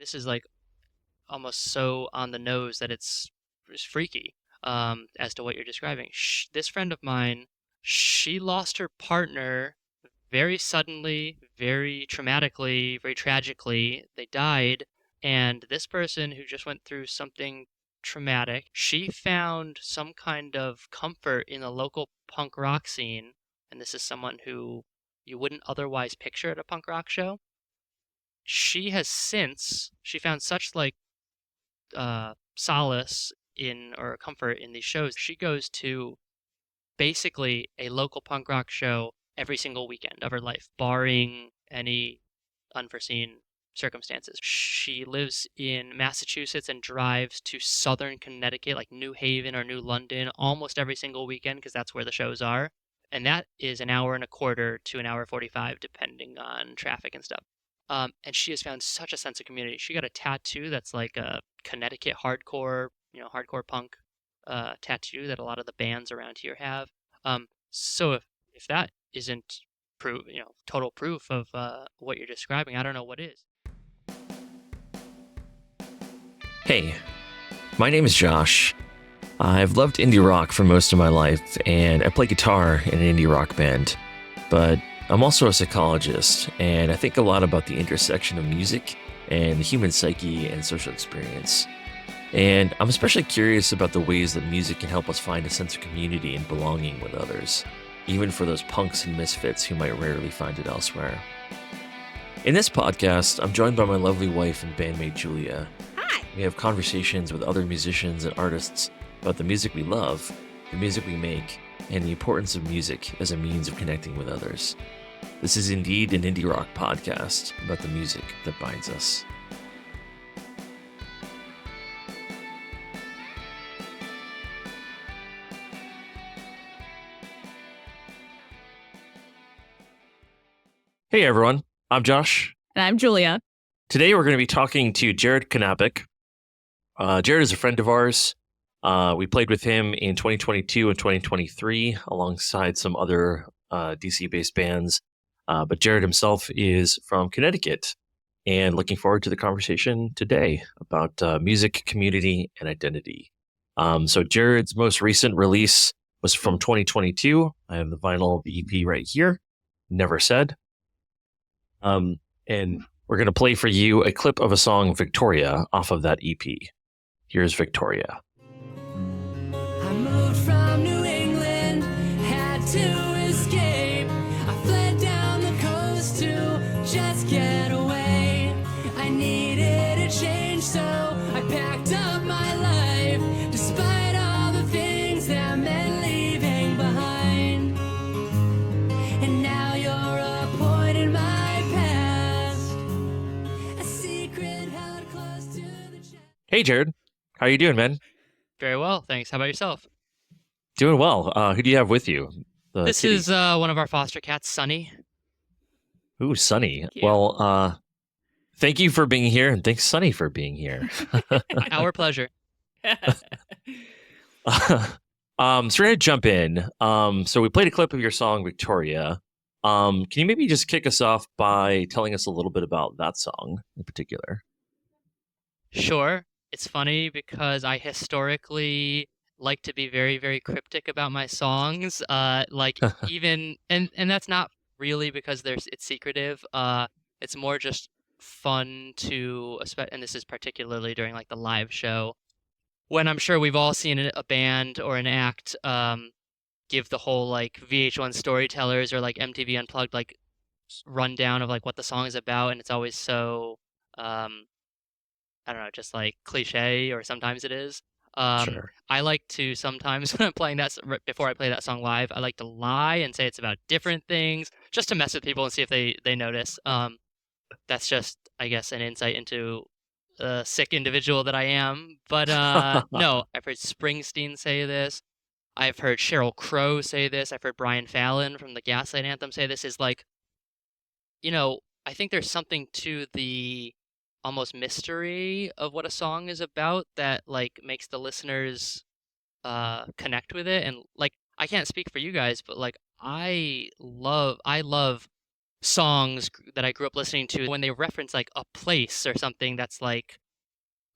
this is like almost so on the nose that it's freaky, as to what you're describing. This friend of mine, she lost her partner very suddenly, very traumatically, very tragically. They died, and this person who just went through something traumatic, she found some kind of comfort in the local punk rock scene, and this is someone who you wouldn't otherwise picture at a punk rock show. She found such like solace in or comfort in these shows. She goes to basically a local punk rock show every single weekend of her life, barring any unforeseen circumstances. She lives in Massachusetts and drives to southern Connecticut, like New Haven or New London, almost every single weekend because that's where the shows are. And that is an hour and a quarter to an hour 45, depending on traffic and stuff. And she has found such a sense of community. She got a tattoo that's like a Connecticut hardcore, hardcore punk tattoo that a lot of the bands around here have. So if that isn't proof, total proof of what you're describing, I don't know what is. Hey, my name is Josh. I've loved indie rock for most of my life, and I play guitar in an indie rock band. But I'm also a psychologist, and I think a lot about the intersection of music and the human psyche and social experience. And I'm especially curious about the ways that music can help us find a sense of community and belonging with others, even for those punks and misfits who might rarely find it elsewhere. In this podcast, I'm joined by my lovely wife and bandmate Julia. Hi! We have conversations with other musicians and artists about the music we love, the music we make, and the importance of music as a means of connecting with others. This is indeed an indie rock podcast about the music that binds us. Hey everyone, I'm Josh. And I'm Julia. Today we're going to be talking to Jared Knapik. Jared is a friend of ours. We played with him in 2022 and 2023 alongside some other DC-based bands. But Jared himself is from Connecticut, and looking forward to the conversation today about music, community, and identity. So Jared's most recent release was from 2022. I have the vinyl of the EP right here, Never Said. And we're going to play for you a clip of a song, Victoria, off of that EP. Here's Victoria. I moved from New England, had to escape. I fled down the coast to just get away. I needed a change, so I packed up my life, despite all the things that meant leaving behind. And now you're a point in my past, a secret held close to the chest. Hey, Jared. How you doing, man? Very well, thanks. How about yourself? Doing well. Who do you have with you? The This kitty. is one of our foster cats, Sunny. Ooh, Sunny. Yeah. Well, thank you for being here, and thanks, Sunny, for being here. Our pleasure. So we're gonna jump in. So we played a clip of your song, Victoria. Can you maybe just kick us off by telling us a little bit about that song in particular? Sure. It's funny because I historically like to be very, very cryptic about my songs. Even and that's not really because it's secretive. It's more just fun to, and this is particularly during like the live show, when I'm sure we've all seen a band or an act give the whole like VH1 storytellers or like MTV Unplugged like rundown of like what the song is about, and it's always so I don't know, just like cliche, or sometimes it is. Sure. I like to sometimes when I'm playing before I play that song live, I like to lie and say it's about different things just to mess with people and see if they notice. That's just, I guess, an insight into the sick individual that I am. But no, I've heard Springsteen say this. I've heard Sheryl Crow say this. I've heard Brian Fallon from the Gaslight Anthem say this. Is like, I think there's something to the almost mystery of what a song is about that like makes the listeners connect with it. And like, I can't speak for you guys, but like I love songs that I grew up listening to when they reference like a place or something that's like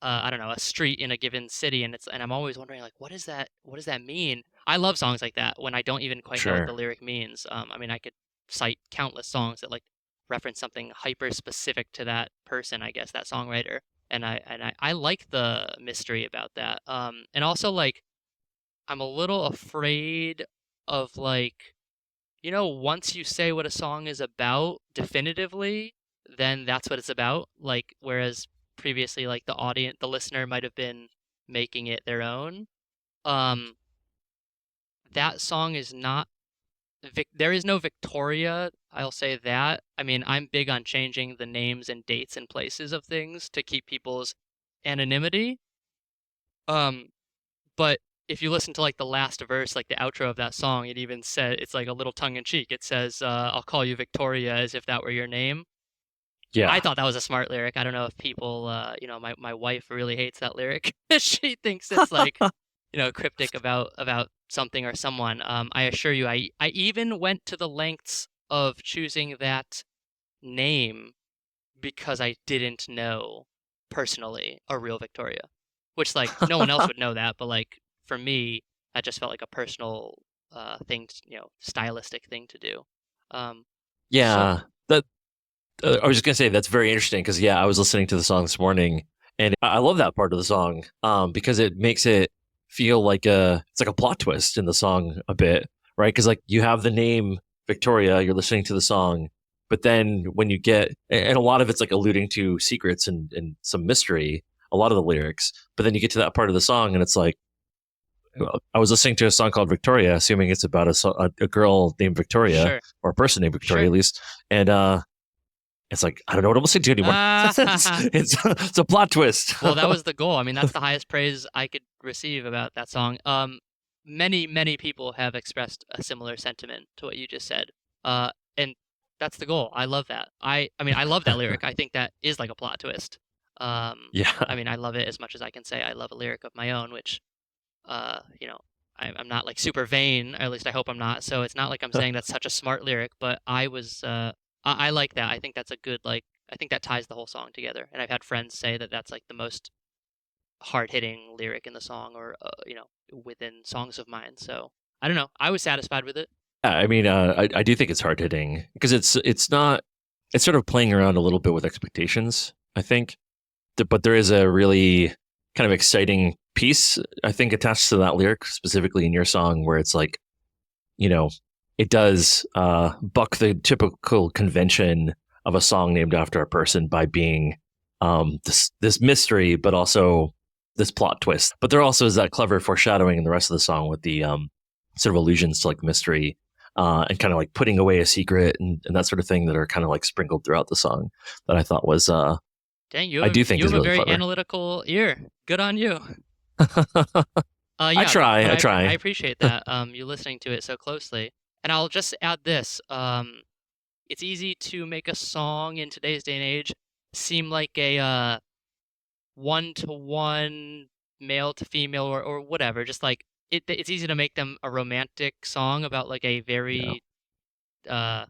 I don't know, a street in a given city, and I'm always wondering like what is that? What does that mean? I love songs like that when I don't even quite know what Sure. the lyric means. I mean, I could cite countless songs that like reference something hyper specific to that person, I guess, that songwriter. And I like the mystery about that. And also like I'm a little afraid of like once you say what a song is about definitively, then that's what it's about. Like, whereas previously, like the listener might have been making it their own. Um, that song is not, there is no Victoria. I'll say that. I mean, I'm big on changing the names and dates and places of things to keep people's anonymity. Um, But if you listen to like the last verse, like the outro of that song, it even said it's like a little tongue in cheek. It says, "I'll call you Victoria as if that were your name." I Yeah. thought that was a smart lyric. I don't know if people, my wife really hates that lyric. She thinks it's like, cryptic about something or someone. I assure you, I even went to the lengths of choosing that name because I didn't know personally a real Victoria, which like no one else would know that, but like for me, that just felt like a personal thing, stylistic thing to do. Um, so Yeah. That I was just gonna say that's very interesting because yeah, I was listening to the song this morning, and I love that part of the song because it makes it feel like it's like a plot twist in the song a bit, right? Because like you have the name Victoria, you're listening to the song, but then when you get and a lot of it's like alluding to secrets and some mystery, a lot of the lyrics, but then you get to that part of the song and it's like I was listening to a song called Victoria, assuming it's about a girl named Victoria sure, or a person named Victoria sure. at least, and it's like I don't know what I'm listening to anymore. Ah, It's a plot twist. well, that was the goal. I mean, that's the highest praise I could receive about that song. Many people have expressed a similar sentiment to what you just said. And that's the goal. I love that. I mean, I love that lyric. I think that is like a plot twist. I Yeah. mean, I love it as much as I can say I love a lyric of my own, which, uh, you know, I'm not like super vain, or at least I hope I'm not. So it's not like I'm saying that's such a smart lyric, but I like that. I think that's a good, like, I think that ties the whole song together. And I've had friends say that that's like the most hard-hitting lyric in the song or, within songs of mine. So I don't know. I was satisfied with it. Yeah, I mean, I do think it's hard hitting because it's not it's sort of playing around a little bit with expectations. I think, but there is a really kind of exciting piece I think attached to that lyric, specifically in your song, where it's like you know it does buck the typical convention of a song named after a person by being this mystery, but also this plot twist. But there also is that clever foreshadowing in the rest of the song with the sort of allusions to like mystery and kind of like putting away a secret and that sort of thing that are kind of like sprinkled throughout the song that I thought was Dang, I do think you is have a really very clever. analytical ear. Good on you. I Yeah, try, but I I try. appreciate that. You listening to it so closely. And I'll just add this. It's easy to make a song in today's day and age seem like a one-to-one male to female or whatever. Just like it's easy to make them a romantic song about like a Yeah. very uh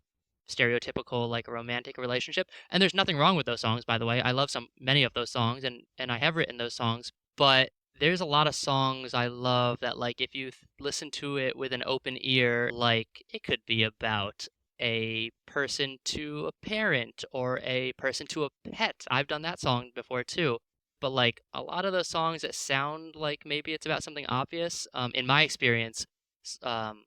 stereotypical like romantic relationship. And there's nothing wrong with those songs, by the way. I love many of those songs and I have written those songs, but there's a lot of songs I love that like if you listen to it with an open ear, like it could be about a person to a parent or a person to a pet. I've done that song before too. But like a lot of those songs that sound like maybe it's about something obvious, in my experience, s- um,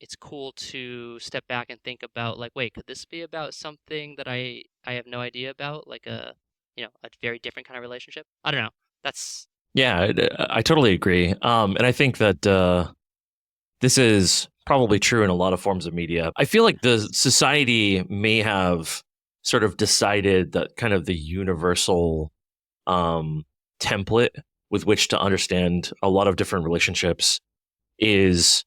it's cool to step back and think about like, wait, could this be about something that I have no idea about, like a very different kind of relationship? I don't know. That's Yeah, I totally agree. And I think that this is probably true in a lot of forms of media. I feel like the society may have sort of decided that kind of the universal um, template with which to understand a lot of different relationships is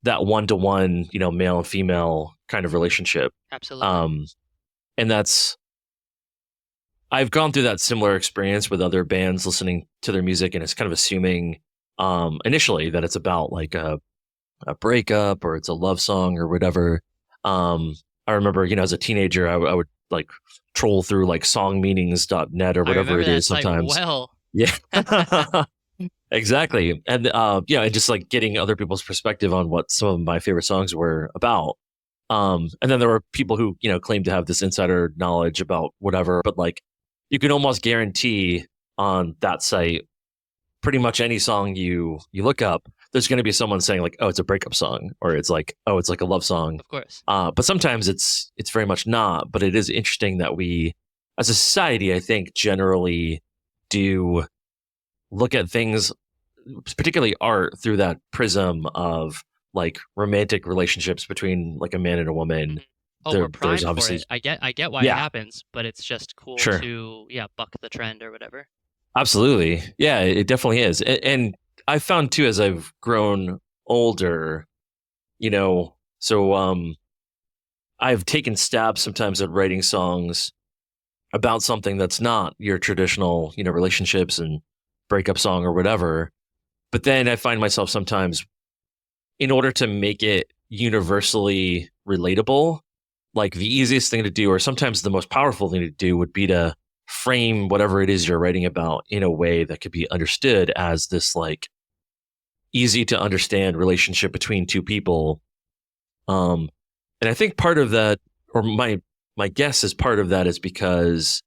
that one to one, male and female kind of relationship. absolutely. Um, and that's I've gone through that similar experience with other bands listening to their music, and it's kind of assuming initially that it's about like a breakup or it's a love song or whatever. Um, I remember, as a teenager, I would like troll through like songmeanings.net or I whatever remember it that is site sometimes. well. Yeah. Exactly. And and just like getting other people's perspective on what some of my favorite songs were about. And then there were people who, claimed to have this insider knowledge about whatever, but like you can almost guarantee on that site pretty much any song you look up, there's going to be someone saying like, oh, it's a breakup song, or it's like, oh, it's like a love song. Of course. But sometimes it's very much not. But it is interesting that we, as a society, I think generally do look at things, particularly art, through that prism of like romantic relationships between like a man and a woman. Oh, we're There's primed for obviously, it. I get why it yeah, happens, but it's just cool sure, to buck the trend or whatever. absolutely, yeah, it definitely is. And I found too, as I've grown older, so I've taken stabs sometimes at writing songs about something that's not your traditional, relationships and breakup song or whatever. But then I find myself sometimes, in order to make it universally relatable, like the easiest thing to do, or sometimes the most powerful thing to do, would be to frame whatever it is you're writing about in a way that could be understood as this like easy to understand relationship between two people. And I think part of that, or my guess is part of that, is because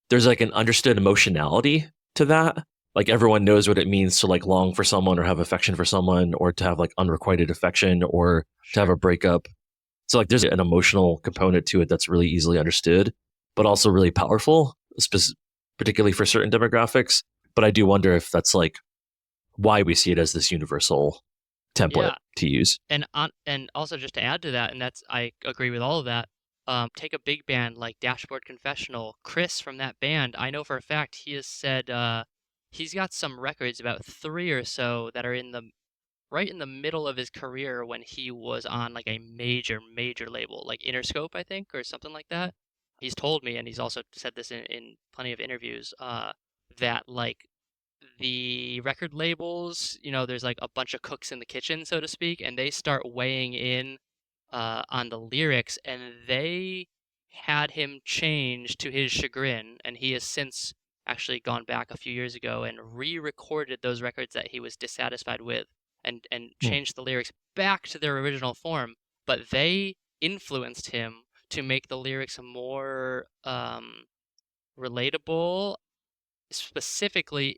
there's like an understood emotionality to that. Like everyone knows what it means to like long for someone or have affection for someone, or to have like unrequited affection, or to have a breakup. So like there's an emotional component to it that's really easily understood, but also really powerful, particularly for certain demographics. But I do wonder if that's like why we see it as this universal template Yeah, to use. and also just to add to that, and that's I agree with all of that. Take a big band like Dashboard Confessional. Chris from that band, I know for a fact he has said he's got some records, about three or so, that are right in the middle of his career when he was on like a major label, like Interscope, I think, or something like that. He's told me, and he's also said this in plenty of interviews, that like the record labels, there's like a bunch of cooks in the kitchen, so to speak, and they start weighing in on the lyrics, and they had him change to his chagrin, and he has since actually gone back a few years ago and re-recorded those records that he was dissatisfied with, and Hmm. changed the lyrics back to their original form, but they influenced him to make the lyrics more relatable. Specifically,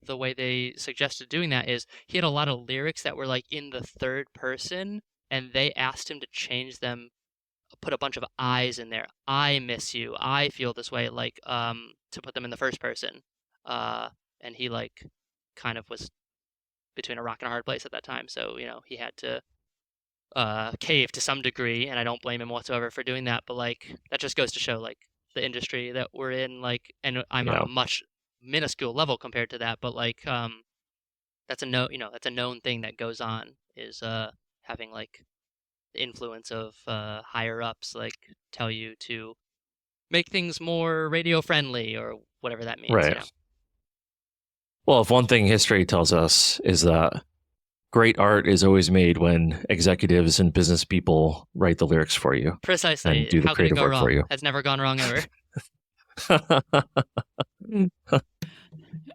the way they suggested doing that is he had a lot of lyrics that were like in the third person, and they asked him to change them, put a bunch of I's in there. I miss you. I feel this way, like to put them in the first person. Uh, and he like kind of was between a rock and a hard place at that time, so he had to cave to some degree, and I don't blame him whatsoever for doing that. But like that just goes to show like the industry that we're in, like, and I'm on Yeah. a much minuscule level compared to that, but like that's a that's a known thing that goes on, is having like the influence of higher ups like tell you to make things more radio friendly or whatever that means, Right. Well, if one thing history tells us is that great art is always made when executives and business people write the lyrics for you and Precisely. do the How could it creative go work for wrong? you. Has never gone wrong ever.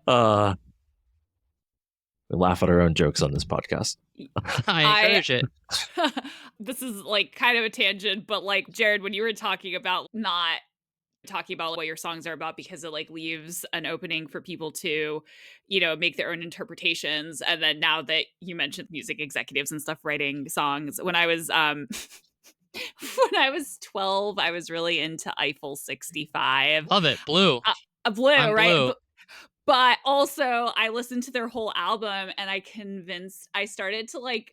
uh, we laugh at our own jokes on this podcast. I encourage it. This is like kind of a tangent, but like Jared, when you were talking about not talking about what your songs are about because it like leaves an opening for people to, make their own interpretations. And then now that you mentioned music executives and stuff writing songs, when I was when I was 12, I was really into Eiffel 65. Love it. Blue. Blue, I'm right? blue. But also I listened to their whole album and I started to like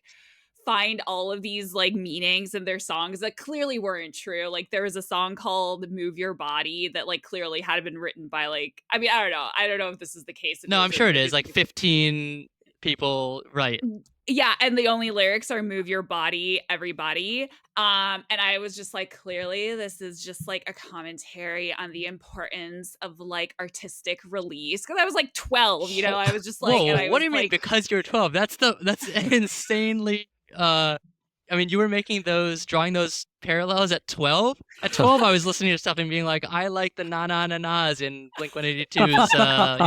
find all of these like meanings in their songs that clearly weren't true. Like there was a song called Move Your Body that like clearly had been written by like, I mean, I don't know. I don't know if this is the case. No, I'm sure it is. Like 15 people, right? Yeah, and the only lyrics are "Move your body, everybody." And I was just like, clearly, this is just like a commentary on the importance of like artistic release. Because I was like 12, I was just like, Whoa, and I what was do you mean like, because you're 12? That's insanely I mean, you were drawing those parallels at 12? At 12, I was listening to stuff and being like, I like the na-na-na-nas in Blink-182's,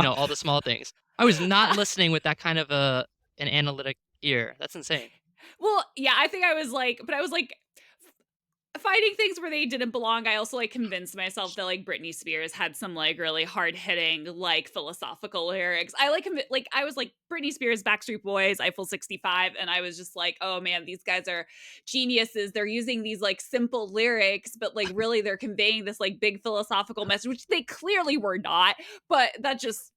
All the Small Things. I was not listening with that kind of an analytic ear. That's insane. Well, yeah, I think I was like, but I was like finding things where they didn't belong. I also like convinced myself that like Britney Spears had some like really hard hitting like philosophical lyrics. I like I was like Britney Spears, Backstreet Boys, Eiffel 65, and I was just like, oh man, these guys are geniuses. They're using these like simple lyrics, but like really they're conveying this like big philosophical message, which they clearly were not. But that just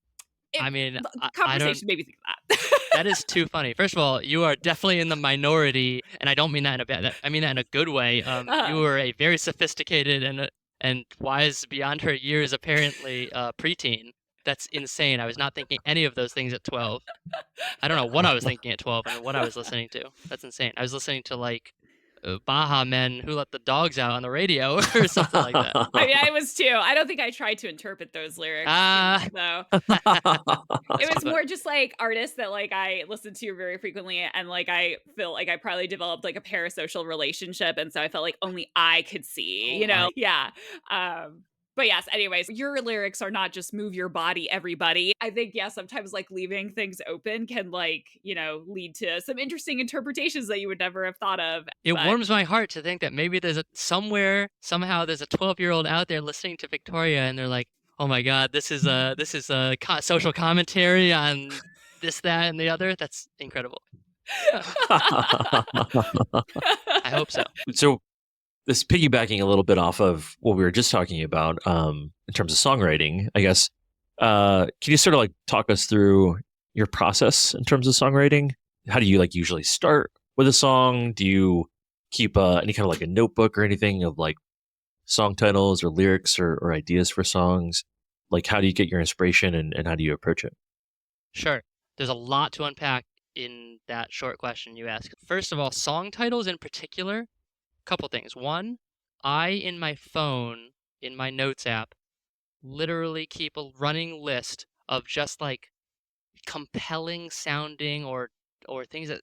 I mean, the I don't. conversation made me think of that. That is too funny. First of all, you are definitely in the minority, and I don't mean that in a bad. I mean that in a good way. You are a very sophisticated and wise beyond her years, apparently, preteen. That's insane. I was not thinking any of those things at 12. I don't know what I was thinking at 12 and what I was listening to. That's insane. I was listening to like Baja Men Who Let the Dogs Out on the radio or something like that. I mean, I was too. I don't think I tried to interpret those lyrics, though. It was more just like artists that like I listened to very frequently, and like I feel like I probably developed like a parasocial relationship, and so I felt like only I could see, Oh you know? my. Yeah. But yes, anyways, your lyrics are not just move your body, everybody. I think, yeah, sometimes like leaving things open can like, lead to some interesting interpretations that you would never have thought of. It But warms my heart to think that maybe somehow there's a 12-year-old out there listening to Victoria, and they're like, "Oh my God, this is a social commentary on this, that, and the other." That's incredible. I hope so. So this piggybacking a little bit off of what we were just talking about in terms of songwriting, I guess. Can you sort of like talk us through your process in terms of songwriting? How do you like usually start with a song? Do you keep any kind of like a notebook or anything of like song titles or lyrics or ideas for songs? Like, how do you get your inspiration and how do you approach it? Sure. There's a lot to unpack in that short question you asked. First of all, song titles in particular, couple things. One, in my phone, in my notes app, literally keep a running list of just like compelling sounding or things that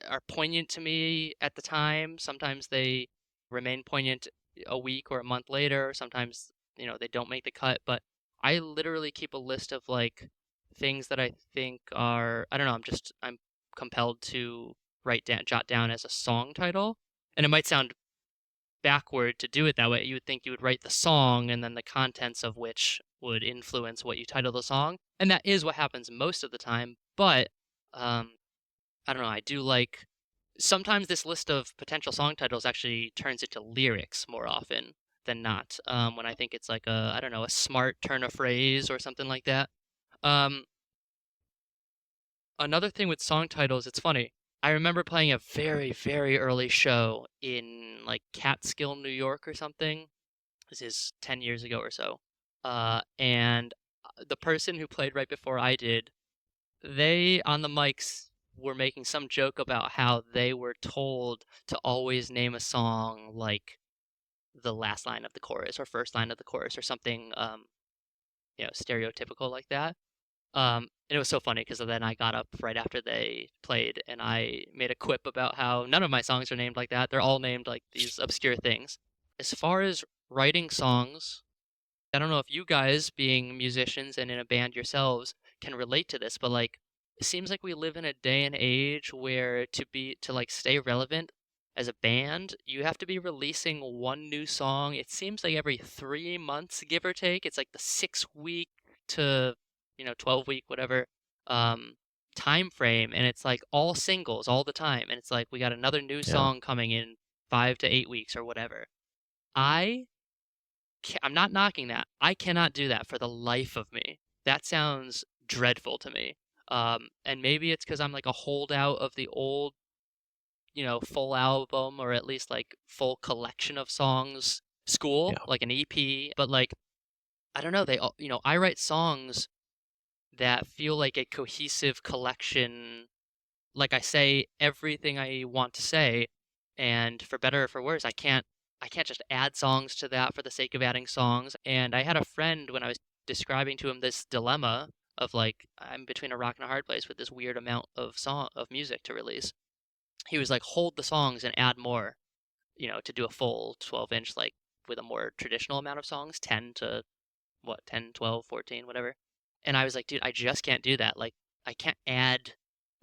are poignant to me at the time. Sometimes they remain poignant a week or a month later. Sometimes, they don't make the cut, but I literally keep a list of like things that I think are, I don't know, I'm compelled to jot down as a song title. And it might sound backward to do it that way. You would think you would write the song and then the contents of which would influence what you title the song. And that is what happens most of the time. But I don't know, I do like sometimes this list of potential song titles actually turns into lyrics more often than not. When I think it's like I don't know, a smart turn of phrase or something like that. Um, Another thing with song titles, it's funny. I remember playing a very, very early show in like Catskill, New York or something. This is 10 years ago or so. And the person who played right before I did, they on the mics were making some joke about how they were told to always name a song like the last line of the chorus or first line of the chorus or something, stereotypical like that. And it was so funny because then I got up right after they played and I made a quip about how none of my songs are named like that. They're all named like these obscure things. As far as writing songs, I don't know if you guys, being musicians and in a band yourselves, can relate to this, but like it seems like we live in a day and age where to like stay relevant as a band, you have to be releasing one new song. It seems like every 3 months, give or take. It's like the 6 week to 12-week, whatever, time frame, and it's like all singles all the time, and it's like we got another new Yeah. song coming in 5 to 8 weeks or whatever. I'm not knocking that. I cannot do that for the life of me. That sounds dreadful to me. And maybe it's because I'm like a holdout of the old, full album or at least like full collection of songs school, Yeah. like an EP. But like, I don't know. I write songs that feel like a cohesive collection. Like I say everything I want to say, and for better or for worse, I can't just add songs to that for the sake of adding songs. And I had a friend when I was describing to him this dilemma of like I'm between a rock and a hard place with this weird amount of music to release. he was like, hold the songs and add more, to do a full 12-inch, like with a more traditional amount of songs, 10 to what, 10, 12, 14, whatever. And I was like, dude, I just can't do that. Like, I can't add,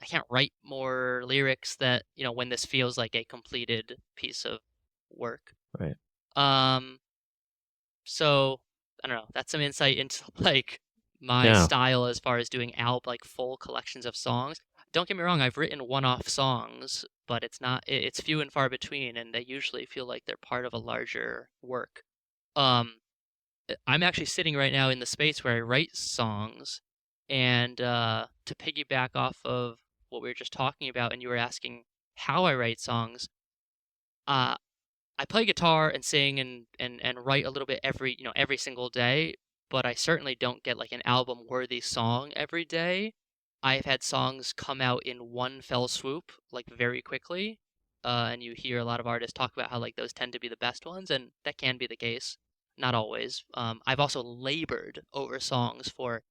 I can't write more lyrics that, when this feels like a completed piece of work. Right. So I don't know. That's some insight into like my Yeah. style as far as doing like full collections of songs. Don't get me wrong, I've written one-off songs, but it's few and far between, and they usually feel like they're part of a larger work. Um, I'm actually sitting right now in the space where I write songs, and to piggyback off of what we were just talking about, and you were asking how I write songs, uh, I play guitar and sing and write a little bit every single day, but I certainly don't get like an album worthy song every day. I've had songs come out in one fell swoop, like very quickly. And you hear a lot of artists talk about how like those tend to be the best ones, and that can be the case. Not always. I've also labored over songs for,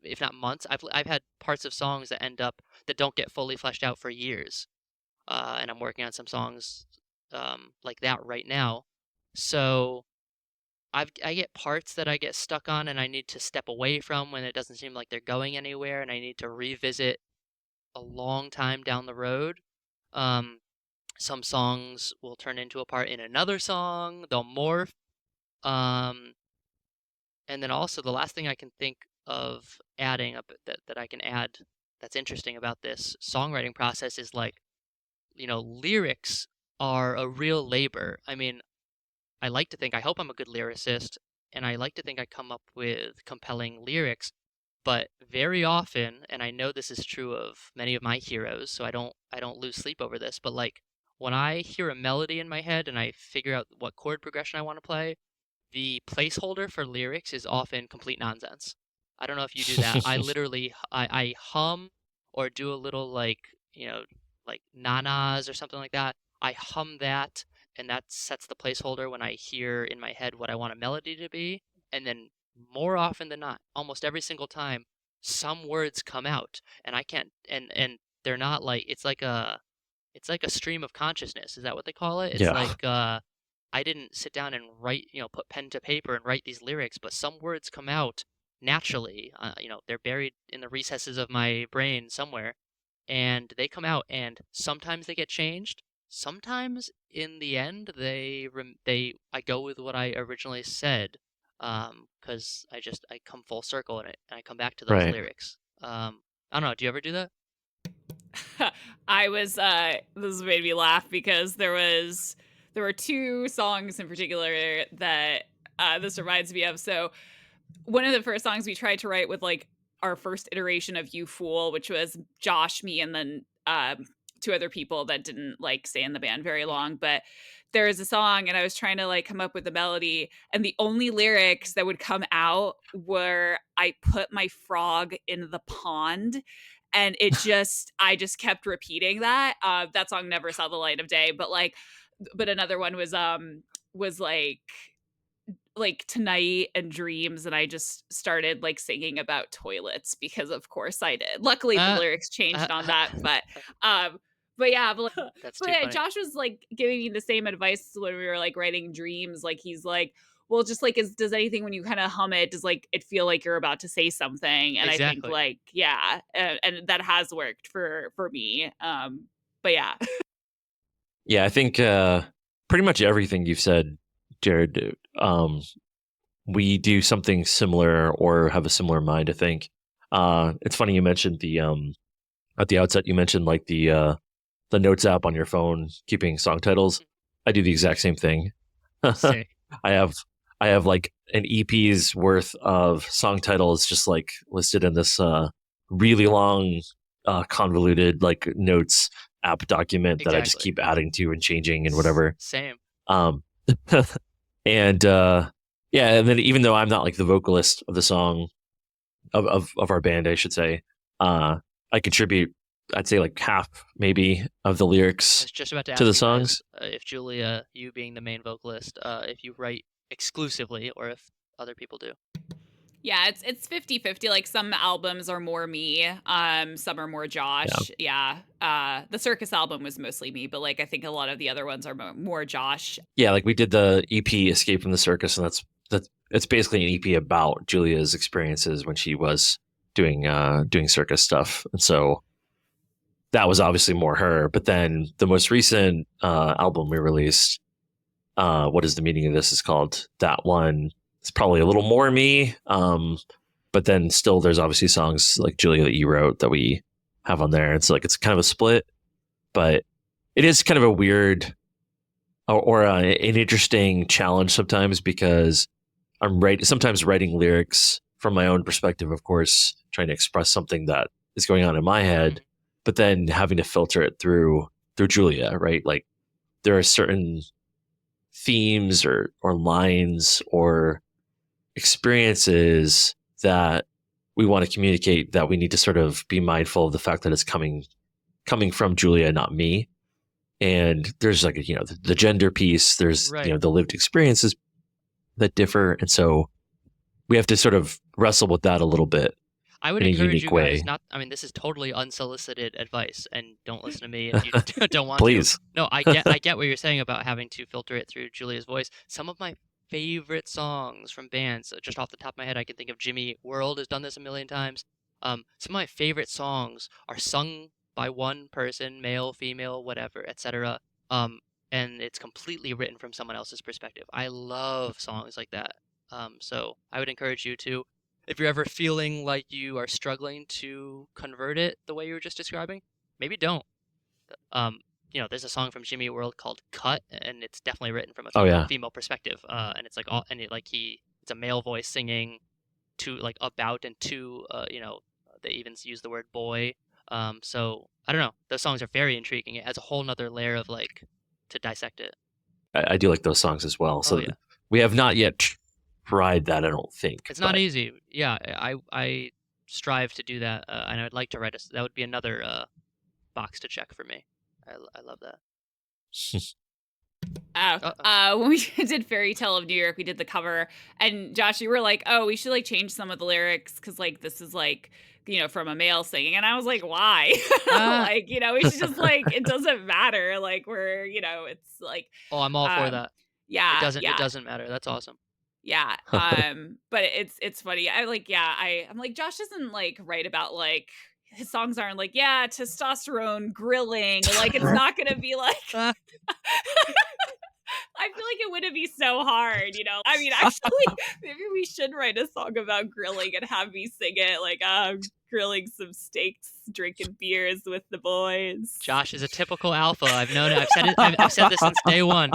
if not months. I've had parts of songs that don't get fully fleshed out for years. And I'm working on some songs like that right now. So I get parts that I get stuck on and I need to step away from when it doesn't seem like they're going anywhere, and I need to revisit a long time down the road. Um, some songs will turn into a part in another song, they'll morph. Um, and then also the last thing I can think of adding up that I can add that's interesting about this songwriting process is like, lyrics are a real labor. I mean, I hope I'm a good lyricist, and I like to think I come up with compelling lyrics, but very often, and I know this is true of many of my heroes, so I don't lose sleep over this, but like when I hear a melody in my head and I figure out what chord progression I want to play, the placeholder for lyrics is often complete nonsense. I don't know if you do that. I literally I hum or do a little like, like nanas or something like that. I hum that, and that sets the placeholder when I hear in my head what I want a melody to be. And then more often than not, almost every single time, some words come out, and I can't, and they're not like, it's like a stream of consciousness. Is that what they call it? It's Yeah. like I didn't sit down and write, put pen to paper and write these lyrics, but some words come out naturally. They're buried in the recesses of my brain somewhere, and they come out, and sometimes they get changed. Sometimes in the end, I go with what I originally said, because I come full circle in it, and I come back to those Right. lyrics. I don't know. Do you ever do that? I was this made me laugh because there were two songs in particular that this reminds me of. So one of the first songs we tried to write with like our first iteration of You Fool, which was Josh, me, and then two other people that didn't like stay in the band very long. But there was a song and I was trying to like come up with the melody, and the only lyrics that would come out were I put my frog in the pond. And I just kept repeating that. That song never saw the light of day, but another one was like tonight and dreams, and I just started like singing about toilets because of course I did. Luckily the Uh, lyrics uh, changed on that, but yeah, that's but too yeah, funny. Josh was like giving me the same advice when we were like writing dreams. Like he's like, well, just like does anything when you kind of hum it, does like it feel like you're about to say something? And I think Exactly. like yeah, and that has worked for me. But yeah. Yeah, I think pretty much everything you've said, Jared, we do something similar or have a similar mind, I think. It's funny you mentioned the at the outset you mentioned like the notes app on your phone keeping song titles. I do the exact same thing. Sick. I have I have like an EP's worth of song titles just like listed in this really long convoluted like notes app document that I just Exactly. keep adding to and changing and whatever. Same. Um and yeah, and then even though I'm not like the vocalist of the song of our band, I should say, I contribute I'd say like half maybe of the I lyrics was just about to to ask the you guys songs. if Julia, you being the main vocalist, if you write exclusively or if other people do. Yeah, it's 50-50. Like some albums are more me, some are more Yeah. Josh. Yeah. The Circus album was mostly me, but like I think a lot of the other ones are more Josh. Yeah, like we did the EP Escape from the Circus, and that's it's basically an EP about Julia's experiences when she was doing circus stuff. And so that was obviously more her. But then the most recent album we released, What is the Meaning of This, is called. That one is probably a little more me. But then still there's obviously songs like Julia that you wrote that we have on there. It's like it's kind of a split, but it is kind of a weird or an interesting challenge sometimes, because I'm sometimes writing lyrics from my own perspective, of course, trying to express something that is going on in my head, but then having to filter it through Julia, right? Like there are certain themes or lines or experiences that we want to communicate, that we need to sort of be mindful of the fact that it's coming from Julia, not me. And there's like the gender piece, there's Right. the lived experiences that differ, and so we have to sort of wrestle with that a little bit I would in a encourage unique you guys way. not. I mean, this is totally unsolicited advice, and don't listen to me if you don't want to. Please. No, I get what you're saying about having to filter it through Julia's voice. Some of my favorite songs from bands, just off the top of my head, I can think of Jimmy World has done this a million times. Some of my favorite songs are sung by one person, male, female, whatever, etc. And it's completely written from someone else's perspective. I love songs like that. So I would encourage you to, if you're ever feeling like you are struggling to convert it the way you were just describing, maybe don't. There's a song from Jimmy World called "Cut," and it's definitely written from a Oh yeah. female perspective. And it's like all, and it like it's a male voice singing to like about and to, they even use the word boy. So I don't know. Those songs are very intriguing. It adds a whole nother layer of like to dissect it. I do like those songs as well. So Oh yeah. we have not yet tried that, I don't think. It's not but easy. Yeah, I strive to do that, and I would like to write that would be another box to check for me. I love that. When we did Fairy Tale of New York, we did the cover, and Josh, you were like, "Oh, we should like change some of the lyrics because like this is like from a male singing," and I was like, "Why?" Like we should just like it doesn't matter. Like we're it's like Oh, I'm all for that. yeah, It doesn't matter. That's awesome. yeah. But it's funny. I'm like Josh doesn't like write about like his songs aren't like testosterone grilling. Like it's not gonna be like. I feel like it wouldn't be so hard, I mean, actually, maybe we should write a song about grilling and have me sing it, like, grilling some steaks, drinking beers with the boys. Josh is a typical alpha. I've known it. I've said it. I've said this since day one.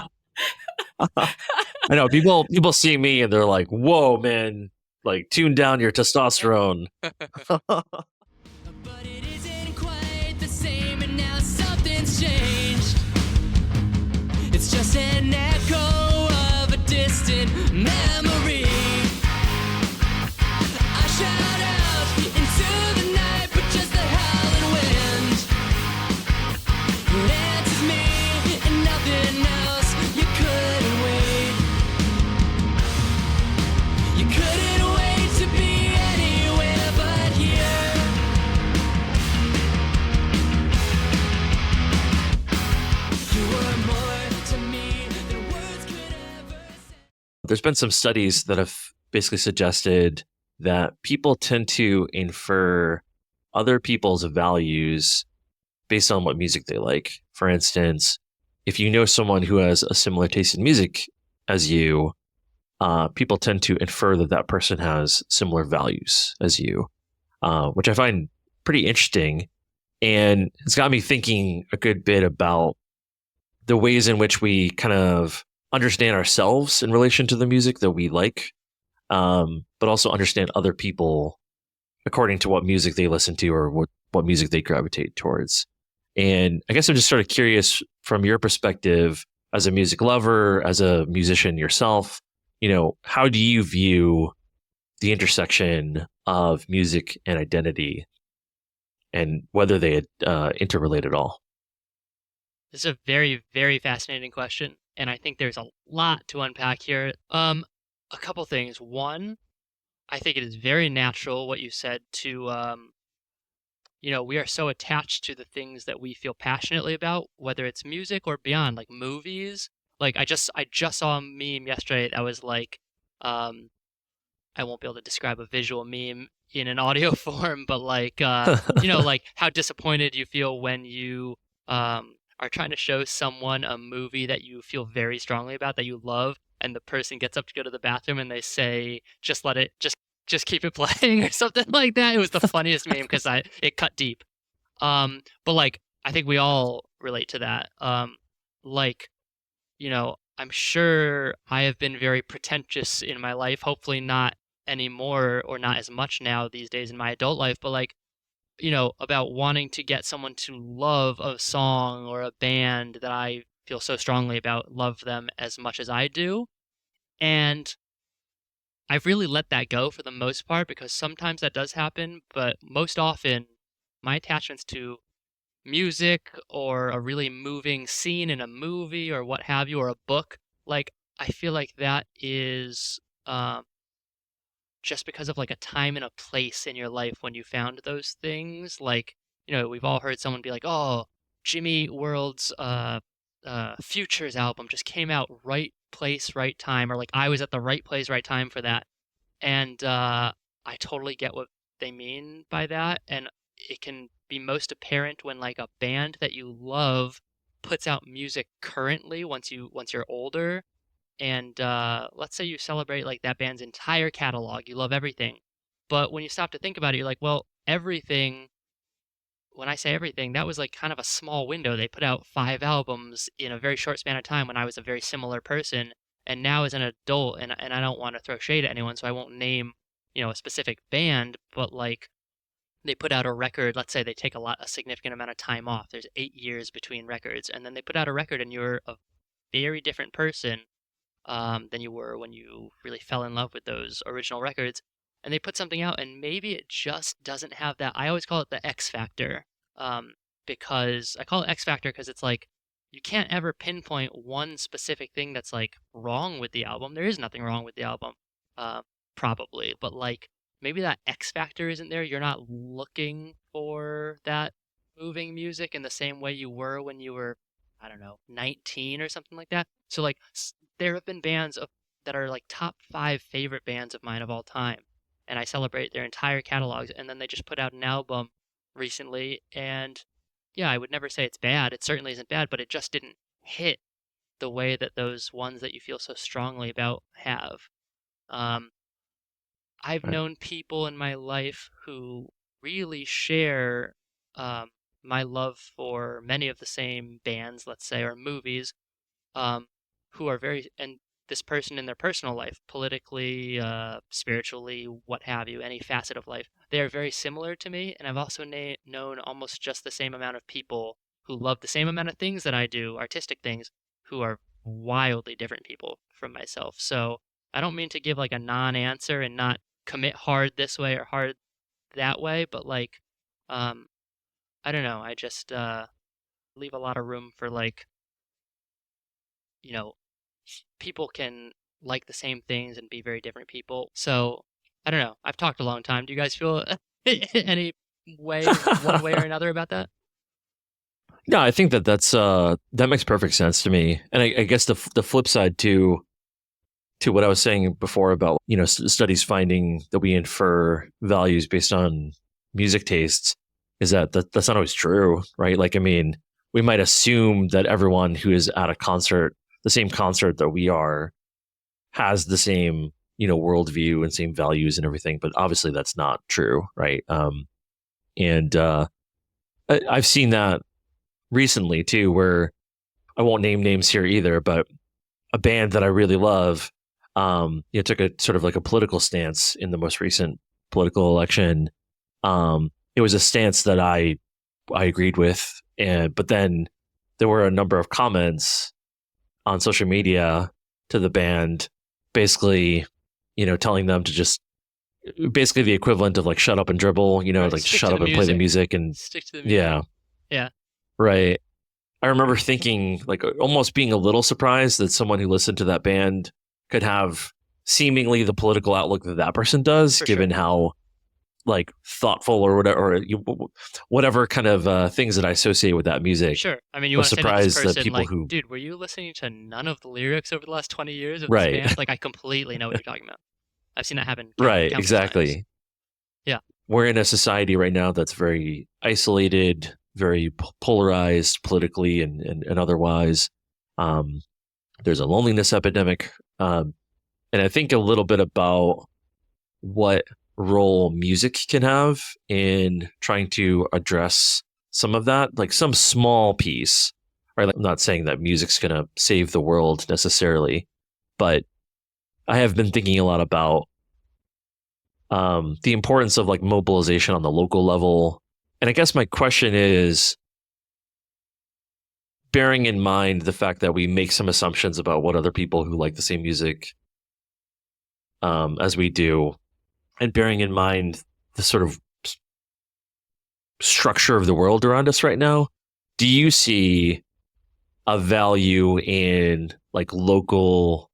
I know people see me and they're like, "Whoa, man! Like, tune down your testosterone." But it isn't quite the same, and now something's changed. It's just an echo of a distant memory. I shout out into the night, but just the howling wind answers me, and nothing else. You couldn't wait. You couldn't wait to be anywhere but here. You were more to me than words could ever say. There's been some studies that have basically suggested that people tend to infer other people's values based on what music they like. For instance, if you know someone who has a similar taste in music as you, people tend to infer that that person has similar values as you, which I find pretty interesting. And it's got me thinking a good bit about the ways in which we kind of understand ourselves in relation to the music that we like, but also understand other people according to what music they listen to or what music they gravitate towards. And I guess I'm just sort of curious from your perspective as a music lover, as a musician yourself, how do you view the intersection of music and identity and whether they interrelate at all? This is a very, very fascinating question, and I think there's a lot to unpack here. A couple things. One, I think it is very natural what you said to, we are so attached to the things that we feel passionately about, whether it's music or beyond, like movies. Like I just saw a meme yesterday that was like, um, I won't be able to describe a visual meme in an audio form, but like, like how disappointed you feel when you are trying to show someone a movie that you feel very strongly about, that you love, and the person gets up to go to the bathroom and they say, "Just let it, just keep it playing," or something like that. It was the funniest meme because it cut deep. But like, I think we all relate to that. Like, I'm sure I have been very pretentious in my life. Hopefully not anymore or not as much now these days in my adult life, but like, about wanting to get someone to love a song or a band that I feel so strongly about, love them as much as I do. And I've really let that go for the most part because sometimes that does happen, but most often my attachments to music or a really moving scene in a movie or what have you, or a book, like I feel like that is just because of like a time and a place in your life when you found those things. Like, we've all heard someone be like, "Oh, Jimmy Eat World's Futures album just came out right place, right time," or like I was at the right place, right time for that. And I totally get what they mean by that. And it can be most apparent when like a band that you love puts out music currently once you're older. And let's say you celebrate like that band's entire catalog, you love everything. But when you stop to think about it, you're like, well, everything, when I say everything, that was like kind of a small window. They put out 5 albums in a very short span of time when I was a very similar person. And now as an adult, and I don't want to throw shade at anyone, so I won't name, a specific band, but like they put out a record, let's say they take a significant amount of time off. There's 8 years between records, and then they put out a record and you're a very different person than you were when you really fell in love with those original records. And they put something out, and maybe it just doesn't have that. I always call it the X factor, because I call it X factor because it's like you can't ever pinpoint one specific thing that's like wrong with the album. There is nothing wrong with the album, uh, probably, but like maybe that X factor isn't there. You're not looking for that moving music in the same way you were when you were, I don't know, 19 or something like that. So like there have been that are like top 5 favorite bands of mine of all time, and I celebrate their entire catalogs. And then they just put out an album recently, and yeah, I would never say it's bad. It certainly isn't bad, but it just didn't hit the way that those ones that you feel so strongly about have. Um, I've Right. known people in my life who really share my love for many of the same bands, let's say, or movies, um, who are and this person in their personal life, politically, spiritually, what have you, any facet of life, they are very similar to me. And I've also known almost just the same amount of people who love the same amount of things that I do, artistic things, who are wildly different people from myself. So I don't mean to give like a non-answer and not commit hard this way or hard that way, but like, um, I don't know. I just leave a lot of room for like, you know, people can like the same things and be very different people. So I don't know. I've talked a long time. Do you guys feel any way, one way or another about that? Yeah, I think that makes perfect sense to me. And I guess the flip side to what I was saying before about studies finding that we infer values based on music tastes is that's not always true, right? Like, I mean, we might assume that everyone who is at the same concert that we are, has the same worldview and same values and everything, but obviously that's not true, right? And I've seen that recently too, where I won't name names here either, but a band that I really love, took a sort of like a political stance in the most recent political election. It was a stance that I agreed with, but then there were a number of comments on social media to the band, basically, telling them to just basically the equivalent of like shut up and dribble, Right, like stick shut to up the and play the music. music and Stick to the music. yeah, Yeah. right. I remember thinking like almost being a little surprised that someone who listened to that band could have seemingly the political outlook that that person does, For given sure. how like thoughtful or whatever, or whatever kind of things that I associate with that music. Sure. I mean, you I was want to say to this surprised that person, people like, who, dude, were you listening to none of the lyrics over the last 20 years of this right, band? Like, I completely know what you're talking about. I've seen that happen right, countless times. exactly. Yeah. We're in a society right now that's very isolated, very polarized politically and otherwise. Um, there's a loneliness epidemic. And I think a little bit about what role music can have in trying to address some of that, like some small piece, right? Like, I'm not saying that music's going to save the world necessarily, but I have been thinking a lot about the importance of like mobilization on the local level. And I guess my question is, bearing in mind the fact that we make some assumptions about what other people who like the same music as we do, and bearing in mind the sort of structure of the world around us right now, do you see a value in like local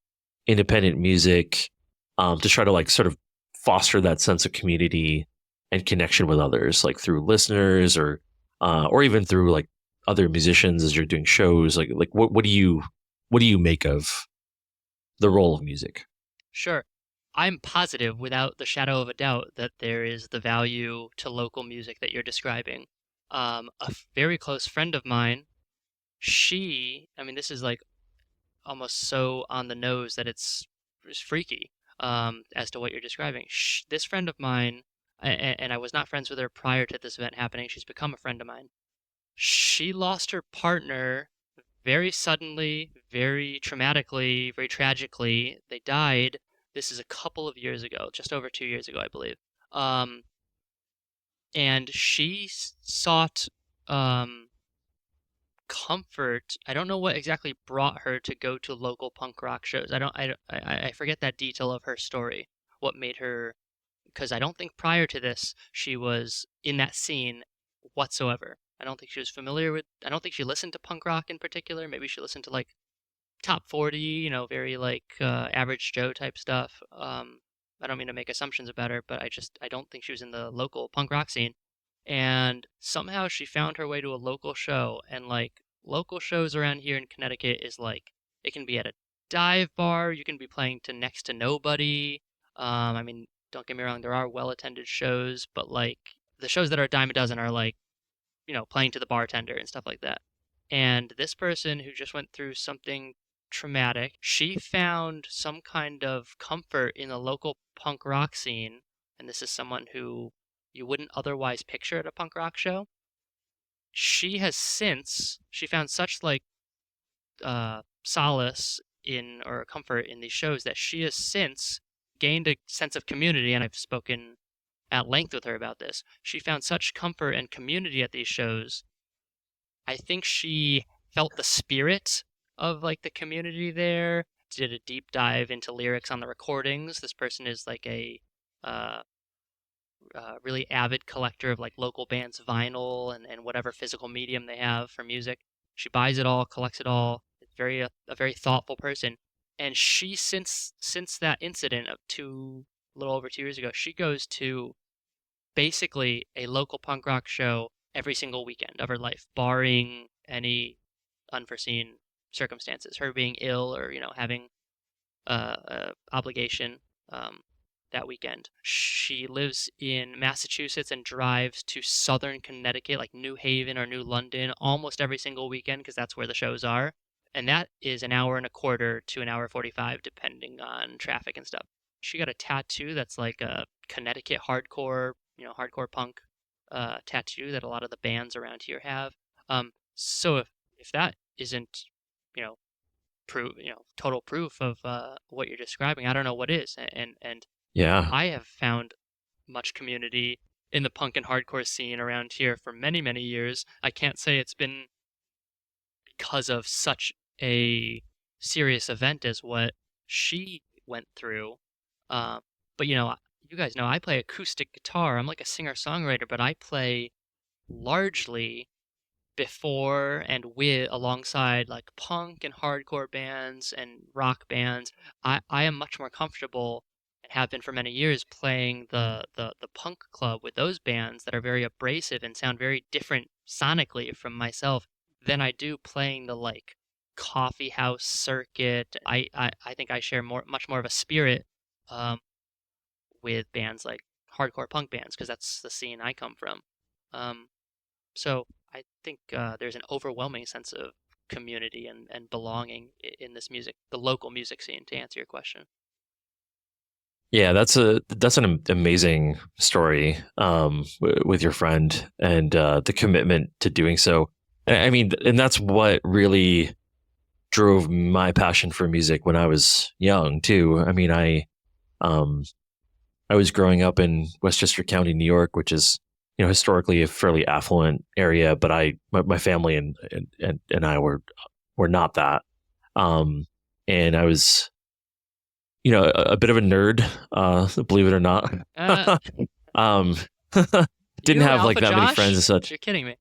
independent music to try to like sort of foster that sense of community and connection with others, like through listeners or even through like other musicians as you're doing shows? Like what do you make of the role of music? Sure. I'm positive, without the shadow of a doubt, that there is the value to local music that you're describing. A very close friend of mine, I mean, this is like almost so on the nose that it's freaky, as to what you're describing. This friend of mine, and I was not friends with her prior to this event happening, she's become a friend of mine. She lost her partner very suddenly, very traumatically, very tragically. They died. This is a couple of years ago, just over 2 years ago, I believe. Um, and she sought um, comfort. I don't know what exactly brought her to go to local punk rock shows. I forget that detail of her story. What made her? Because I don't think prior to this she was in that scene whatsoever. I don't think she was familiar with. I don't think she listened to punk rock in particular. Maybe she listened to like top 40, very like average Joe type stuff. I don't mean to make assumptions about her, but I don't think she was in the local punk rock scene. And somehow she found her way to a local show, and like local shows around here in Connecticut is like it can be at a dive bar, you can be playing to next to nobody. I mean, don't get me wrong, there are well-attended shows, but like the shows that are a dime a dozen are like playing to the bartender and stuff like that. And this person who just went through something traumatic, she found some kind of comfort in the local punk rock scene. And this is someone who you wouldn't otherwise picture at a punk rock show. She found such like solace in or comfort in these shows that she has since gained a sense of community, and I've spoken at length with her about this. She found such comfort and community at these shows. I think she felt the spirit of like the community there, did a deep dive into lyrics on the recordings. This person is like a uh, really avid collector of like local bands' vinyl and whatever physical medium they have for music. She buys it all, collects it all. It's a very thoughtful person. And she since that incident of a little over 2 years ago, she goes to basically a local punk rock show every single weekend of her life, barring any unforeseen circumstances, her being ill or having obligation that weekend. She lives in Massachusetts and drives to southern Connecticut, like New Haven or New London, almost every single weekend because that's where the shows are. And that is an hour and a quarter to an hour 45, depending on traffic and stuff. She got a tattoo that's like a Connecticut hardcore, hardcore punk tattoo that a lot of the bands around here have. So if that isn't, you know, total proof of what you're describing, I don't know what is. And Yeah. I have found much community in the punk and hardcore scene around here for many, many years. I can't say it's been because of such a serious event as what she went through. Uh, but you guys know I play acoustic guitar. I'm like a singer-songwriter, but I play largely before and with alongside like punk and hardcore bands and rock bands, I am much more comfortable and have been for many years playing the punk club with those bands that are very abrasive and sound very different sonically from myself than I do playing the like coffee house circuit. I think I share much more of a spirit um, with bands like hardcore punk bands because that's the scene I come from. Um, so I think there's an overwhelming sense of community and belonging in this music, the local music scene, to answer your question. Yeah, that's an amazing story with your friend and the commitment to doing so. I mean, and that's what really drove my passion for music when I was young too. I mean, um, I was growing up in Westchester County, New York, which is historically a fairly affluent area, but my family and I were not that. And I was a bit of a nerd, believe it or not. Uh, um, didn't you, have like Alpha that many Josh? friends and such. You're kidding me.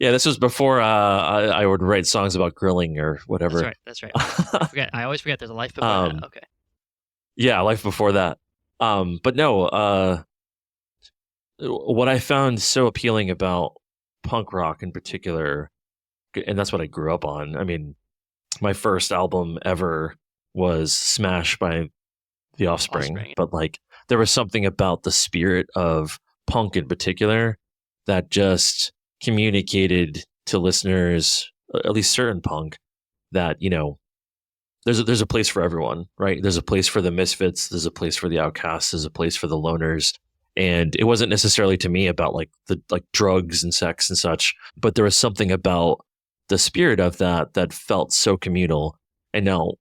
Yeah, this was before I would write songs about grilling or whatever. That's right. I forget. I always forget there's a life before that. Okay. Yeah, life before that. But no, what I found so appealing about punk rock in particular, and that's what I grew up on. I mean, my first album ever was Smash by The Offspring. But like there was something about the spirit of punk in particular that just communicated to listeners, at least certain punk, that there's a place for everyone, right? There's a place for the misfits, there's a place for the outcasts, there's a place for the loners. And it wasn't necessarily to me about like drugs and sex and such, but there was something about the spirit of that felt so communal. And now,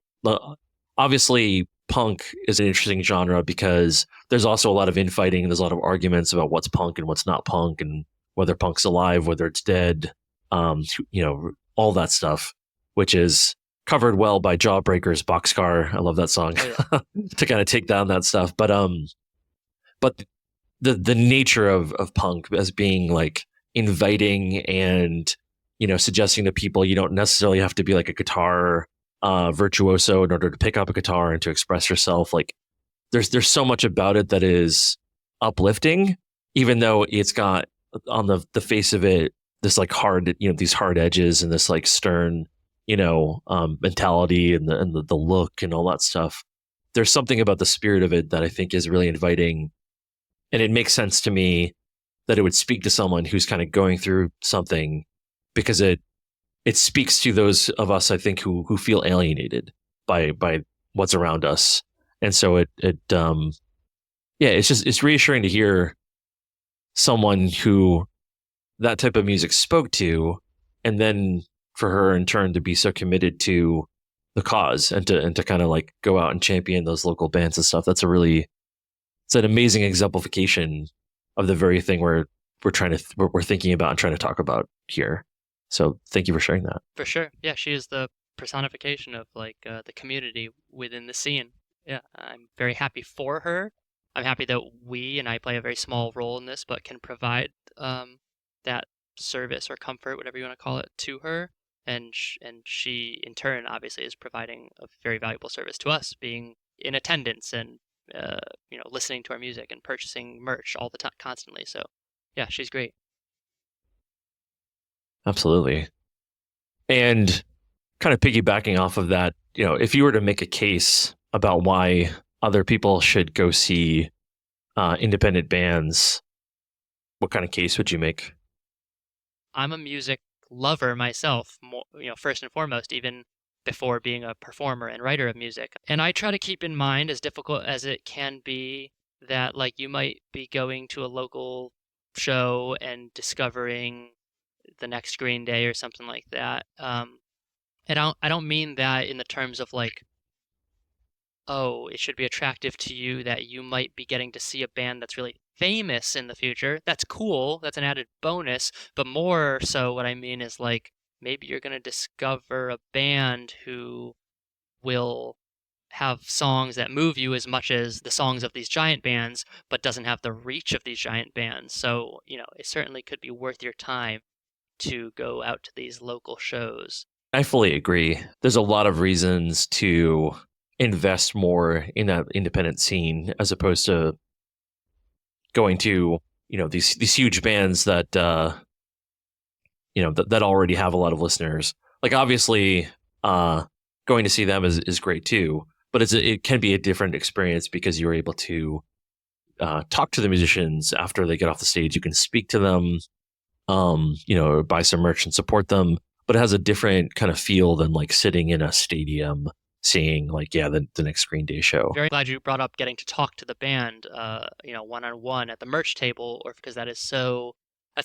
obviously, punk is an interesting genre because there's also a lot of infighting. There's a lot of arguments about what's punk and what's not punk, and whether punk's alive, whether it's dead, all that stuff, which is covered well by Jawbreaker's Boxcar. I love that song. Oh, yeah. To kind of take down that stuff. But the nature of punk as being like inviting and suggesting to people you don't necessarily have to be like a guitar virtuoso in order to pick up a guitar and to express yourself. Like there's so much about it that is uplifting, even though it's got on the face of it this like hard these hard edges and this like stern mentality and the look and all that stuff. There's something about the spirit of it that I think is really inviting. And it makes sense to me that it would speak to someone who's kind of going through something, because it speaks to those of us, I think, who feel alienated by what's around us. And so it's reassuring to hear someone who that type of music spoke to, and then for her in turn to be so committed to the cause and to kind of like go out and champion those local bands and stuff. It's an amazing exemplification of the very thing we're thinking about and trying to talk about here. So thank you for sharing that. For sure. Yeah, she is the personification of like the community within the scene. Yeah, I'm very happy for her. I'm happy that we and I play a very small role in this, but can provide that service or comfort, whatever you want to call it, to her. And she in turn obviously is providing a very valuable service to us, being in attendance and listening to our music and purchasing merch all the time, constantly. So yeah, she's great. Absolutely. And kind of piggybacking off of that, if you were to make a case about why other people should go see independent bands, what kind of case would you make? I'm a music lover myself, more, first and foremost, even before being a performer and writer of music. And I try to keep in mind, as difficult as it can be, that like you might be going to a local show and discovering the next Green Day or something like that. I don't mean that in the terms of like, oh, it should be attractive to you that you might be getting to see a band that's really famous in the future. That's cool. That's an added bonus. But more so what I mean is like, maybe you're going to discover a band who will have songs that move you as much as the songs of these giant bands, but doesn't have the reach of these giant bands. So, it certainly could be worth your time to go out to these local shows. I fully agree. There's a lot of reasons to invest more in that independent scene as opposed to going to, these huge bands that that already have a lot of listeners. Like, obviously, going to see them is great too, but it can be a different experience because you're able to talk to the musicians after they get off the stage. You can speak to them, buy some merch and support them, but it has a different kind of feel than like sitting in a stadium seeing the next Green Day show. Very glad you brought up getting to talk to the band, one-on-one at the merch table, or because that's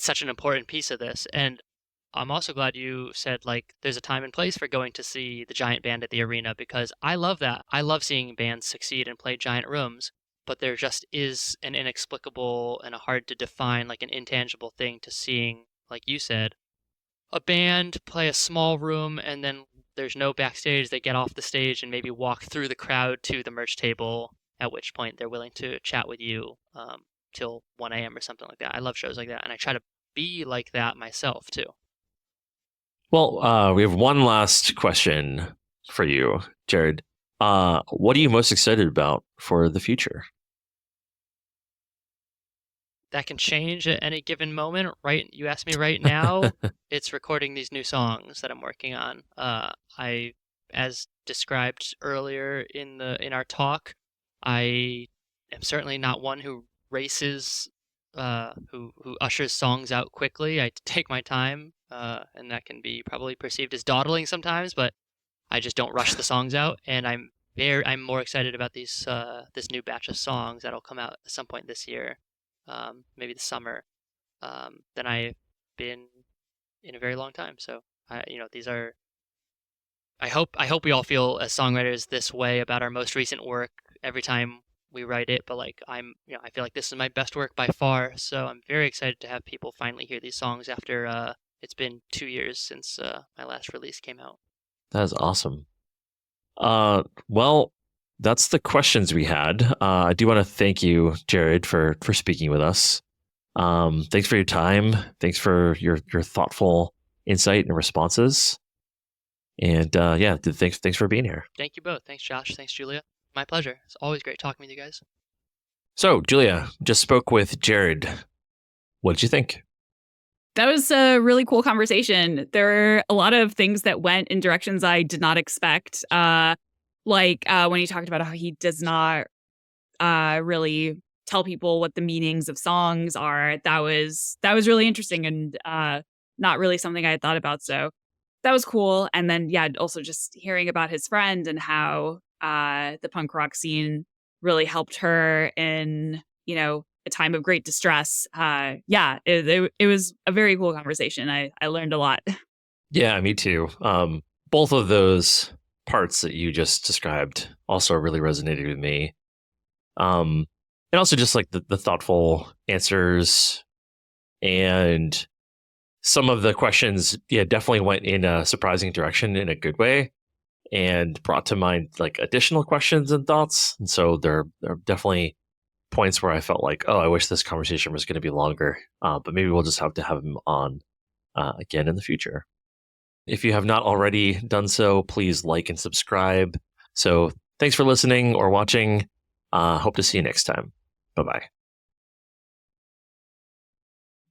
such an important piece of this. And I'm also glad you said there's a time and place for going to see the giant band at the arena, because I love that. I love seeing bands succeed and play giant rooms, but there just is an inexplicable and a hard to define, an intangible thing to seeing, like you said, a band play a small room and then there's no backstage. They get off the stage and maybe walk through the crowd to the merch table, at which point they're willing to chat with you till 1 a.m. or something like that. I love shows like that, and I try to be like that myself too. Well, we have one last question for you, Jared. What are you most excited about for the future? That can change at any given moment, right? You asked me right now, it's recording these new songs that I'm working on. As described earlier in our talk, I am certainly not one who races, who ushers songs out quickly. I take my time, and that can be probably perceived as dawdling sometimes, but I just don't rush the songs out. And I'm more excited about this new batch of songs that'll come out at some point this year. Maybe the summer, than I've been in a very long time. So these are. I hope we all feel as songwriters this way about our most recent work every time we write it. But I feel like this is my best work by far. So I'm very excited to have people finally hear these songs after it's been 2 years since my last release came out. That is awesome. Well, that's the questions we had. I do want to thank you, Jared, for speaking with us. Thanks for your time. Thanks for your thoughtful insight and responses. And thanks for being here. Thank you both. Thanks, Josh. Thanks, Julia. My pleasure. It's always great talking with you guys. So, Julia, just spoke with Jared. What did you think? That was a really cool conversation. There were a lot of things that went in directions I did not expect. When he talked about how he does not really tell people what the meanings of songs are. That was really interesting and not really something I had thought about. So that was cool. And then, also just hearing about his friend and how the punk rock scene really helped her in, a time of great distress. It was a very cool conversation. I learned a lot. Yeah, me too. Both of those parts that you just described also really resonated with me. And also just the thoughtful answers, and some of the questions, definitely went in a surprising direction in a good way and brought to mind additional questions and thoughts. And so there are definitely points where I felt I wish this conversation was going to be longer, but maybe we'll just have to have him on again in the future. If you have not already done so, please like and subscribe. So thanks for listening or watching. Hope to see you next time. Bye-bye.